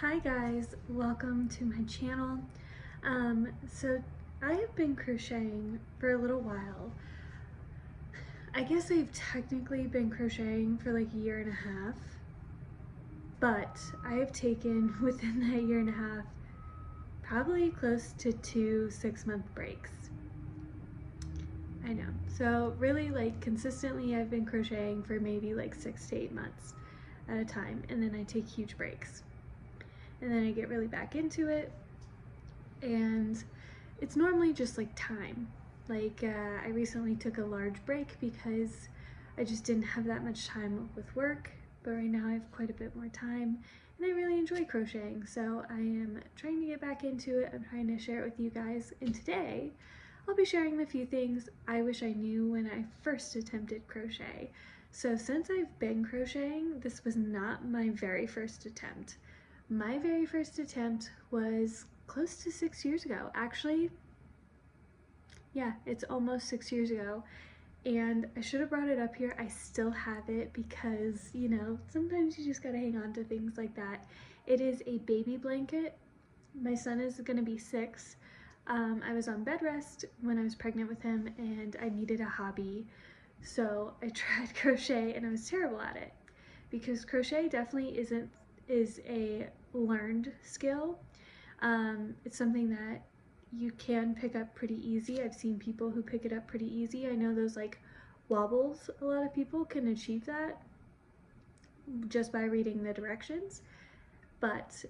Hi guys, welcome to my channel. So I have been crocheting for a little while. I guess I've technically been crocheting for like a year and a half, but I have taken within that year and a half probably close to 2 6-month breaks. I know. So really like consistently I've been crocheting for maybe like 6 to 8 months at a time, and then I take huge breaks. And then I get really back into it, and it's normally just like time. Like I recently took a large break because I just didn't have that much time with work, but right now I have quite a bit more time and I really enjoy crocheting, so I am trying to get back into it. I'm trying to share it with you guys, and today I'll be sharing the few things I wish I knew when I first attempted crochet. So since I've been crocheting, this was not my very first attempt. My very first attempt was close to 6 years ago. Actually, yeah, it's almost 6 years ago. And I should have brought it up here. I still have it because, you know, sometimes you just gotta hang on to things like that. It is a baby blanket. My son is gonna be 6. I was on bed rest when I was pregnant with him and I needed a hobby. So I tried crochet and I was terrible at it because crochet definitely is a learned skill. It's something that you can pick up pretty easy. I've seen people who pick it up pretty easy. I know those like wobbles, a lot of people can achieve that just by reading the directions. But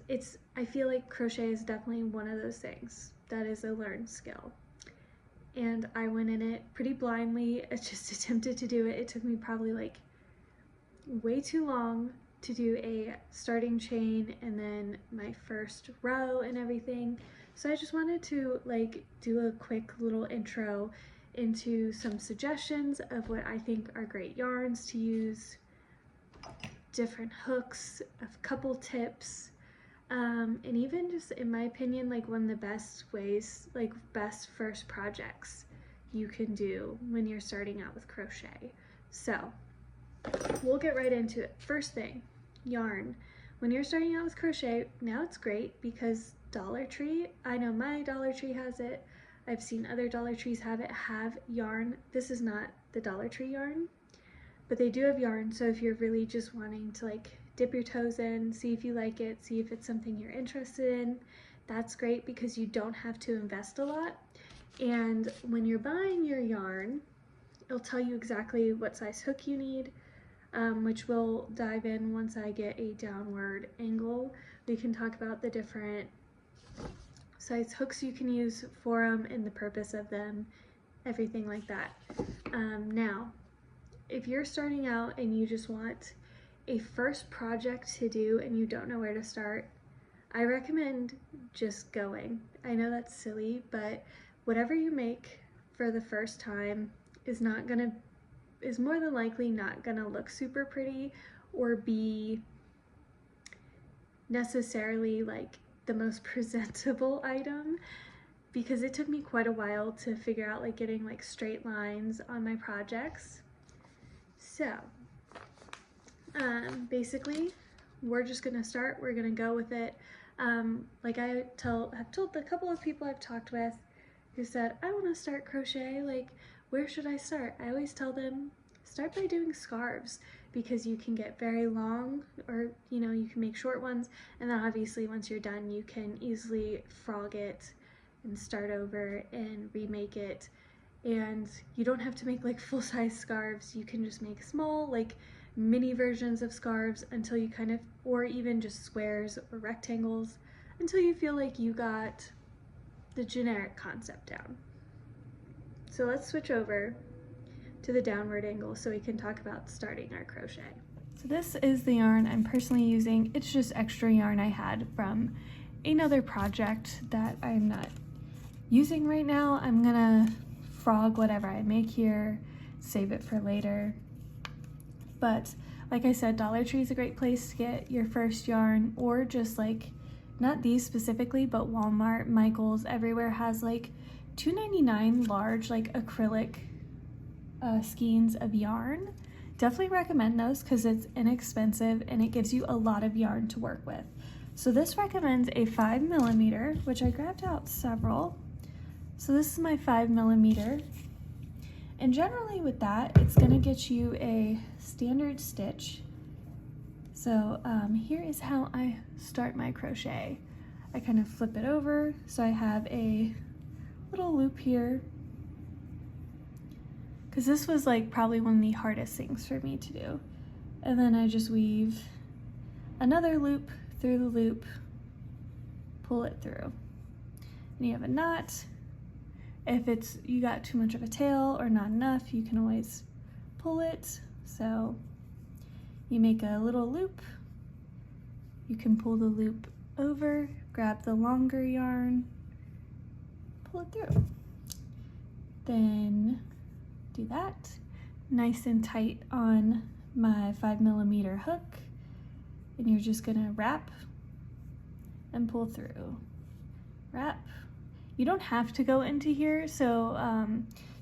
I feel like crochet is definitely one of those things that is a learned skill. And I went in it pretty blindly. I just attempted to do it. It took me probably like way too long to do a starting chain and then my first row and everything. So I just wanted to like do a quick little intro into some suggestions of what I think are great yarns to use, different hooks, a couple tips, and even just in my opinion like one of the best ways, like best first projects you can do when you're starting out with crochet. So we'll get right into it. First thing, yarn. When you're starting out with crochet, now it's great because Dollar Tree, I know my Dollar Tree has it, I've seen other Dollar Trees have it, have yarn. This is not the Dollar Tree yarn, but they do have yarn, so if you're really just wanting to like dip your toes in, see if you like it, see if it's something you're interested in, that's great because you don't have to invest a lot. And when you're buying your yarn, it'll tell you exactly what size hook you need, which we'll dive in once I get a downward angle. We can talk about the different size hooks you can use for them and the purpose of them, everything like that. Now, if you're starting out and you just want a first project to do and you don't know where to start, I recommend just going. I know that's silly, but whatever you make for the first time is more than likely not gonna look super pretty or be necessarily like the most presentable item, because it took me quite a while to figure out like getting like straight lines on my projects. So basically we're just gonna start, we're gonna go with it. Like I've told a couple of people I've talked with who said, I want to start crochet, like where should I start? I always tell them, start by doing scarves, because you can get very long, or you know, you can make short ones, and then obviously once you're done you can easily frog it and start over and remake it. And you don't have to make like full-size scarves, you can just make small like mini versions of scarves until you kind of, or even just squares or rectangles, until you feel like you got the generic concept down. So let's switch over to the downward angle so we can talk about starting our crochet. So this is the yarn I'm personally using. It's just extra yarn I had from another project that I'm not using right now. I'm gonna frog whatever I make here, save it for later. But like I said, Dollar Tree is a great place to get your first yarn, or just like, not these specifically, but Walmart, Michael's, everywhere has like $2.99 large like acrylic skeins of yarn. Definitely recommend those because it's inexpensive and it gives you a lot of yarn to work with. So this recommends a 5mm, which I grabbed out several. So this is my 5mm. And generally with that, it's gonna get you a standard stitch. So here is how I start my crochet. I kind of flip it over, so I have a little loop here, because this was like probably one of the hardest things for me to do. And then I just weave another loop through the loop, pull it through. And you have a knot. If you got too much of a tail or not enough, you can always pull it. So you make a little loop, you can pull the loop over, grab the longer yarn, pull it through. Then do that, nice and tight on my 5mm hook, and you're just gonna wrap and pull through. Wrap. You don't have to go into here, so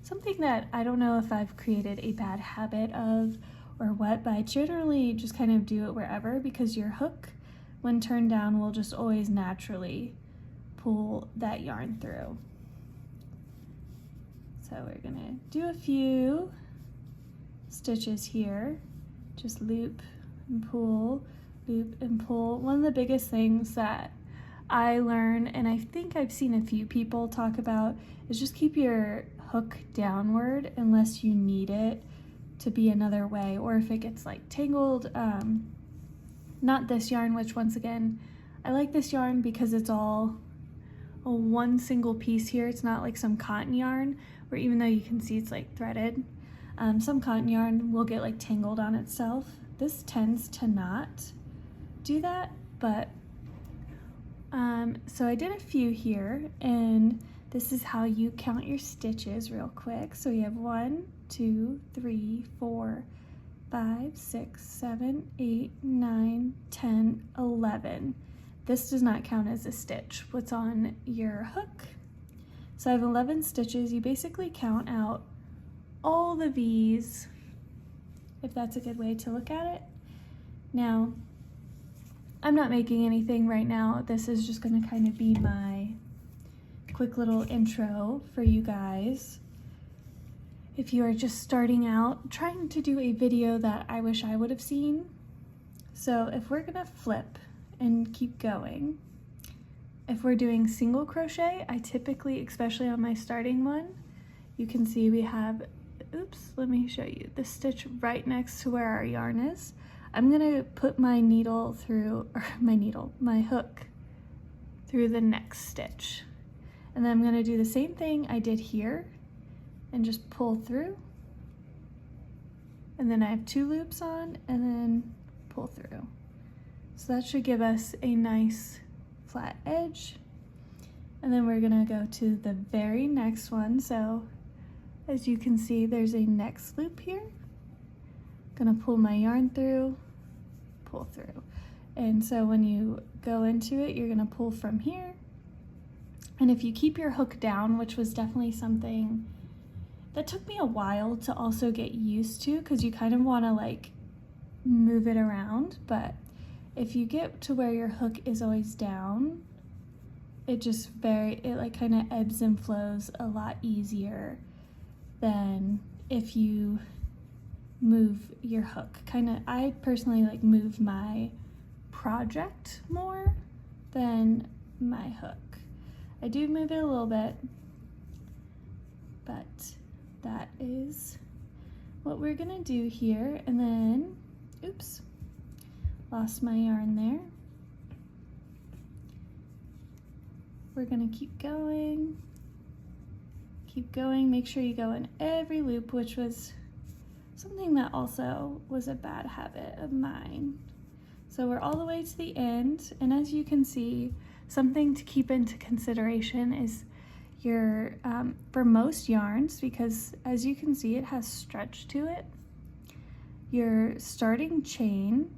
something that I don't know if I've created a bad habit of or what, but I generally just kind of do it wherever, because your hook, when turned down, will just always naturally pull that yarn through. So we're gonna do a few stitches here, just loop and pull, loop and pull. One of the biggest things that I learn, and I think I've seen a few people talk about, is just keep your hook downward unless you need it to be another way, or if it gets like tangled. Not this yarn, which once again, I like this yarn because it's all a one single piece here. It's not like some cotton yarn where even though you can see it's like threaded, some cotton yarn will get like tangled on itself. This tends to not do that, but so I did a few here, and this is how you count your stitches real quick. So you have 1, 2, 3, 4, 5, 6, 7, 8, 9, 10, 11. This does not count as a stitch, what's on your hook. So I have 11 stitches. You basically count out all the V's, if that's a good way to look at it. Now, I'm not making anything right now. This is just gonna kind of be my quick little intro for you guys. If you are just starting out, trying to do a video that I wish I would have seen. So if we're gonna flip and keep going, if we're doing single crochet, I typically, especially on my starting one, you can see we have, oops, let me show you, the stitch right next to where our yarn is. I'm gonna put my needle through, or my hook through the next stitch. And then I'm gonna do the same thing I did here and just pull through. And then I have 2 loops on and then pull through. So that should give us a nice flat edge. And then we're gonna go to the very next one. So as you can see, there's a next loop here. Gonna pull my yarn through, pull through. And so when you go into it, you're gonna pull from here. And if you keep your hook down, which was definitely something that took me a while to also get used to, because you kind of wanna like move it around, but if you get to where your hook is always down, it just it like kind of ebbs and flows a lot easier than if you move your hook. I personally like move my project more than my hook. I do move it a little bit, but that is what we're gonna do here. And then, oops, lost my yarn there. We're gonna keep going, make sure you go in every loop, which was something that also was a bad habit of mine. So we're all the way to the end, and as you can see, something to keep into consideration is your, for most yarns, because as you can see, it has stretch to it, your starting chain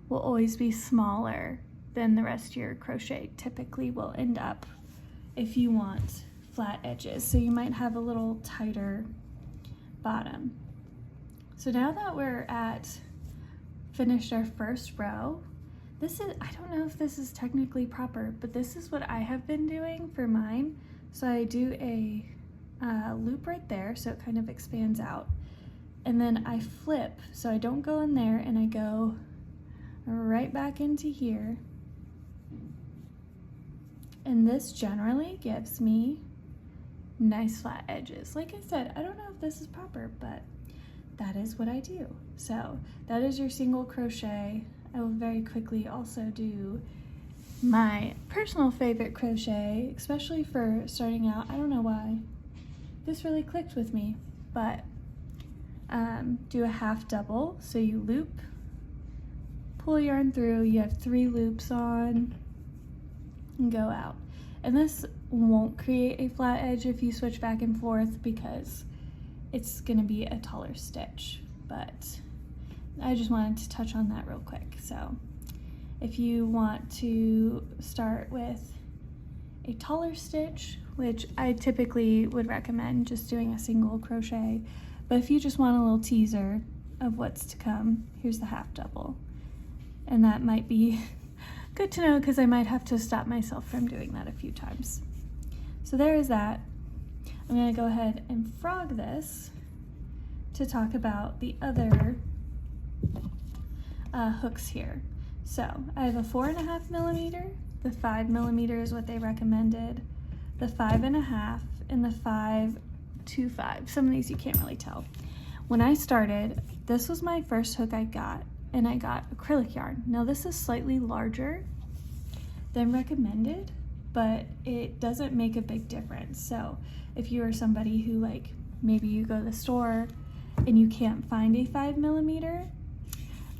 will always be smaller than the rest of your crochet typically will end up if you want flat edges. So you might have a little tighter bottom. So now that we're finished our first row, I don't know if this is technically proper, but this is what I have been doing for mine. So I do a loop right there, so it kind of expands out. And then I flip, so I don't go in there, and I go right back into here. And this generally gives me nice flat edges. Like I said, I don't know if this is proper, but that is what I do. So that is your single crochet. I will very quickly also do my personal favorite crochet, especially for starting out. I don't know why this really clicked with me, but do a half double. So you loop, pull yarn through, you have 3 loops on, and go out. And this won't create a flat edge if you switch back and forth because it's gonna be a taller stitch, but I just wanted to touch on that real quick. So if you want to start with a taller stitch, which I typically would recommend just doing a single crochet, but if you just want a little teaser of what's to come, here's the half double. And that might be good to know because I might have to stop myself from doing that a few times. So there is that. I'm gonna go ahead and frog this to talk about the other hooks here. So I have a 4.5 millimeter, the 5 millimeter is what they recommended, the 5.5, and the 5.25. Some of these you can't really tell. When I started, this was my first hook I got, and I got acrylic yarn. Now this is slightly larger than recommended, but it doesn't make a big difference. So if you are somebody who, like, maybe you go to the store and you can't find a 5 millimeter,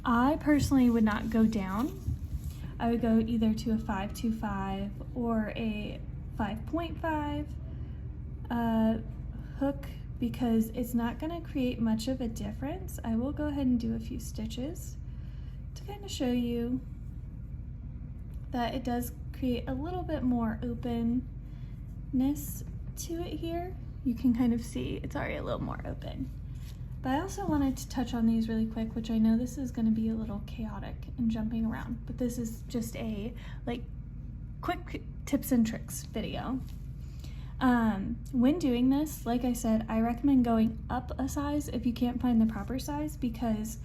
I personally would not go down. I would go either to a 5.25 or a 5.5 hook because it's not gonna create much of a difference. I will go ahead and do a few stitches to kind of show you that it does create a little bit more openness to it here. You can kind of see it's already a little more open. But I also wanted to touch on these really quick, which I know this is going to be a little chaotic and jumping around, but this is just a quick tips and tricks video. When doing this, like I said, I recommend going up a size if you can't find the proper size, because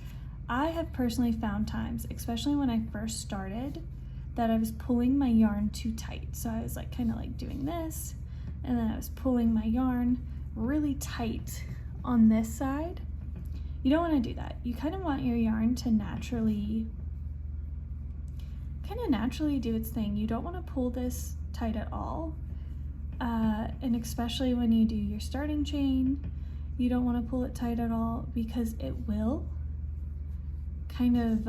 I have personally found times, especially when I first started, that I was pulling my yarn too tight. So I was like kind of like doing this, and then I was pulling my yarn really tight on this side. You don't want to do that. You kind of want your yarn to naturally do its thing. You don't want to pull this tight at all. And especially when you do your starting chain, you don't want to pull it tight at all, because it will kind of,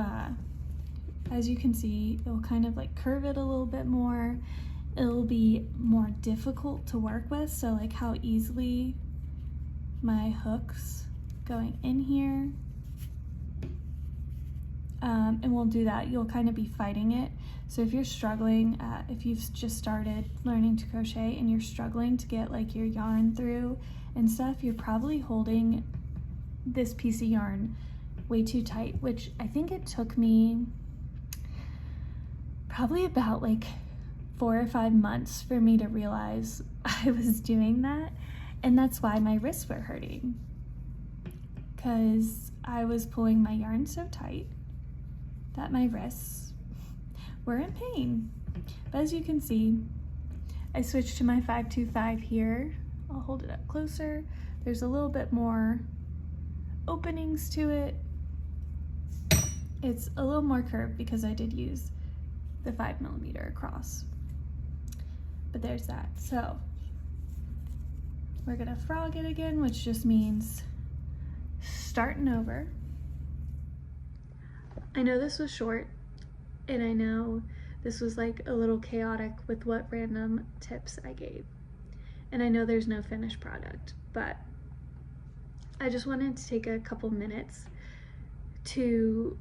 as you can see, it will kind of like curve it a little bit more. It'll be more difficult to work with. So like how easily my hooks going in here, and we'll do that. You'll kind of be fighting it. So if you're struggling, if you've just started learning to crochet and you're struggling to get like your yarn through and stuff, you're probably holding this piece of yarn way too tight, which I think it took me probably about like 4 or 5 months for me to realize I was doing that. And that's why my wrists were hurting, because I was pulling my yarn so tight that my wrists were in pain. But as you can see, I switched to my 5.25 here. I'll hold it up closer. There's a little bit more openings to it. It's a little more curved because I did use the 5 millimeter across. But there's that. So we're gonna frog it again, which just means starting over. I know this was short, and I know this was like a little chaotic with what random tips I gave. And I know there's no finished product, but I just wanted to take a couple minutes to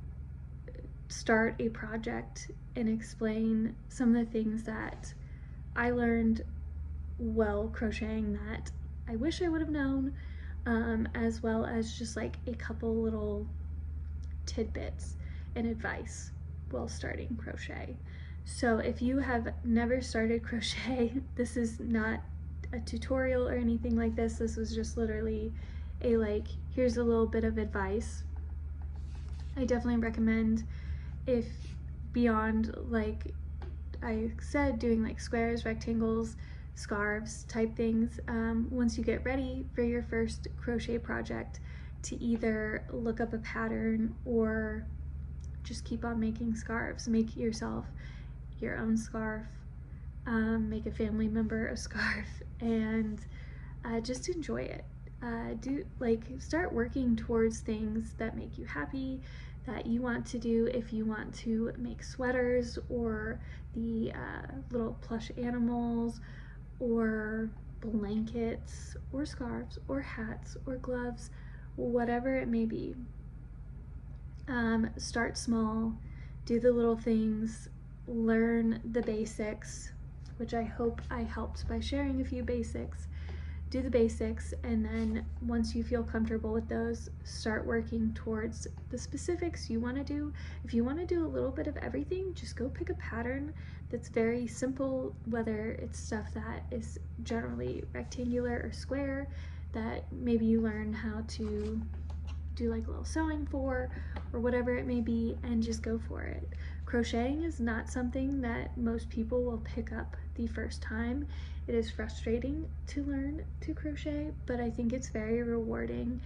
start a project and explain some of the things that I learned while crocheting that I wish I would have known, as well as just like a couple little tidbits and advice. while starting crochet. So if you have never started crochet, this is not a tutorial or anything like this. This was just literally a here's a little bit of advice. I definitely recommend, if beyond like I said, doing like squares, rectangles, scarves type things, once you get ready for your first crochet project, to either look up a pattern or just keep on making scarves. Make yourself your own scarf, make a family member a scarf, and just enjoy it. Start working towards things that make you happy, that you want to do. If you want to make sweaters or the little plush animals or blankets or scarves or hats or gloves, whatever it may be, start small, do the little things, learn the basics, which I hope I helped by sharing a few basics. Do the basics, and then once you feel comfortable with those, start working towards the specifics you want to do. If you want to do a little bit of everything, just go pick a pattern that's very simple, whether it's stuff that is generally rectangular or square, that maybe you learn how to do like a little sewing for, or whatever it may be, and just go for it. Crocheting is not something that most people will pick up the first time. It is frustrating to learn to crochet, but I think it's very rewarding,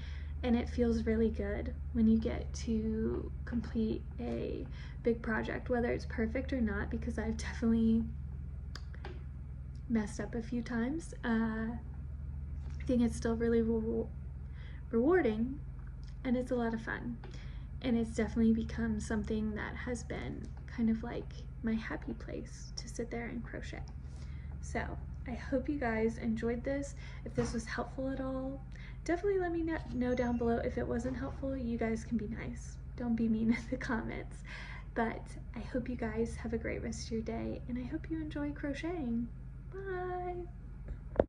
and it feels really good when you get to complete a big project, whether it's perfect or not, because I've definitely messed up a few times. I think it's still really rewarding, and it's a lot of fun, and it's definitely become something that has been kind of like my happy place to sit there and crochet. So I hope you guys enjoyed this. If this was helpful at all, definitely let me know down below. If it wasn't helpful, you guys can be nice. Don't be mean in the comments. But I hope you guys have a great rest of your day, and I hope you enjoy crocheting. Bye!